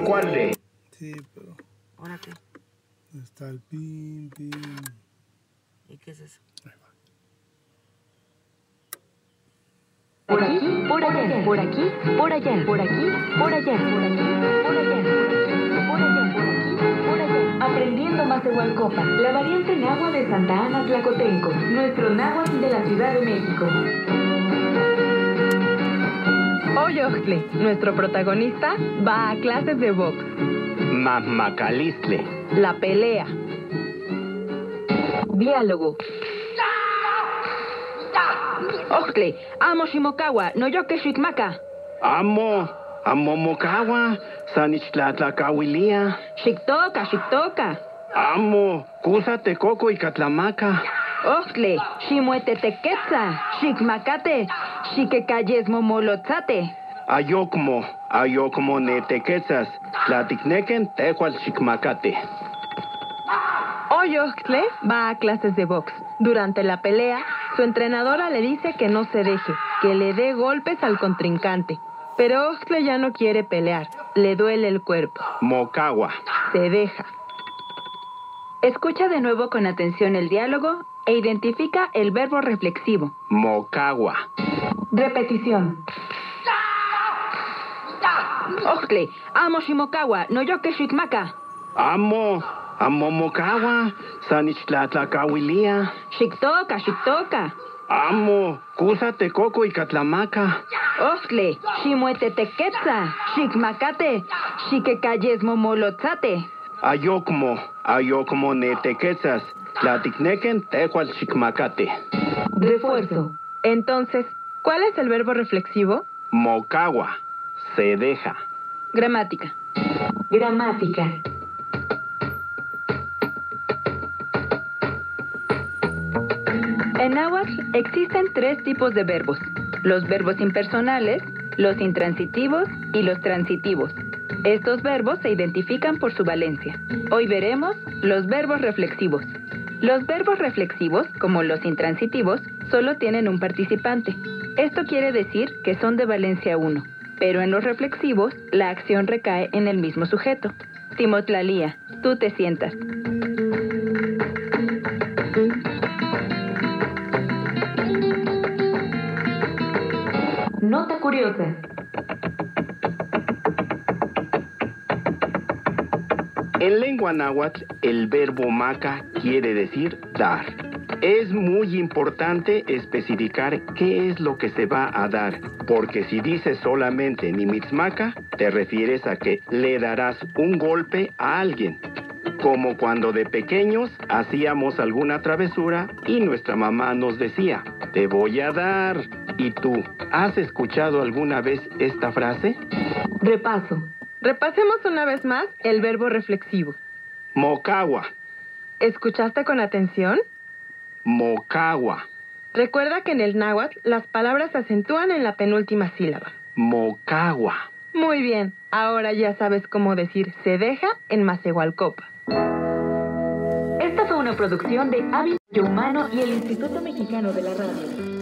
¿Cuál de? Sí, pero... ¿Ahora qué? Está el pin, pin. ¿Y qué es eso? Ahí va. Por aquí, por allá, por aquí, por allá, por aquí, por allá, por aquí, por allá, por allá, por aquí, por allá. Aprendiendo Macehualcopa, la variante náhuatl de Santa Ana Tlacotenco, nuestro náhuatl de la Ciudad de México. Hoy Oxtle, nuestro protagonista, va a clases de box. Mamacalistle. La pelea. Diálogo. Oxtle, amo Shimokawa, no yo que Shikmaka. Amo Mokawa, Sanichtlatlacahuilia. Shiktoka, Shiktoka. Amo Kusa Tecoco y Catlamaca. Oxtle, Shimuetetequetza, Shikmakate, Shikekayes Momolotzate. Ayokmo netequetzas, Tlaticnequen tehual Xicmacate. Hoy Oxtle va a clases de box. Durante la pelea, su entrenadora le dice que no se deje, que le dé golpes al contrincante. Pero Oxtle ya no quiere pelear, le duele el cuerpo. Mocawa. Se deja. Escucha de nuevo con atención el diálogo e identifica el verbo reflexivo. Mocawa. Repetición. Oxtle, amo Shimokawa, no yo que Shikmaka. Amo Mocawa, Sanichtlatlacahuilia. Shiktoka, Shiktoka. Amo Kusa Tecoco y Catlamaca. Oxtle, Shimuetetequetza, Shikmakate, Shikekayes Momolotzate. Ayokmo netequetzas, Tlaticnequen tehual Xicmacate. Refuerzo. Entonces, ¿cuál es el verbo reflexivo? Mocawa. Se deja. Gramática. Gramática. En náhuatl existen 3 tipos de verbos: los verbos impersonales, los intransitivos y los transitivos. Estos verbos se identifican por su valencia. Hoy veremos los verbos reflexivos. Los verbos reflexivos, como los intransitivos, solo tienen un participante. Esto quiere decir que son de valencia 1. Pero en los reflexivos, la acción recae en el mismo sujeto. Timotlalía, tú te sientas. Nota curiosa. En lengua náhuatl, el verbo maca quiere decir dar. Es muy importante especificar qué es lo que se va a dar, porque si dices solamente nimitzmaca, te refieres a que le darás un golpe a alguien. Como cuando de pequeños hacíamos alguna travesura y nuestra mamá nos decía, te voy a dar. ¿Y tú, has escuchado alguna vez esta frase? Repaso. Repasemos una vez más el verbo reflexivo. Mocawa. ¿Escuchaste con atención? Mocawa. Recuerda que en el náhuatl las palabras se acentúan en la penúltima sílaba. Mocawa. Muy bien, ahora ya sabes cómo decir se deja en Macehualcopa. Esta fue una producción de Hábitat Humano y el Instituto Mexicano de la Radio.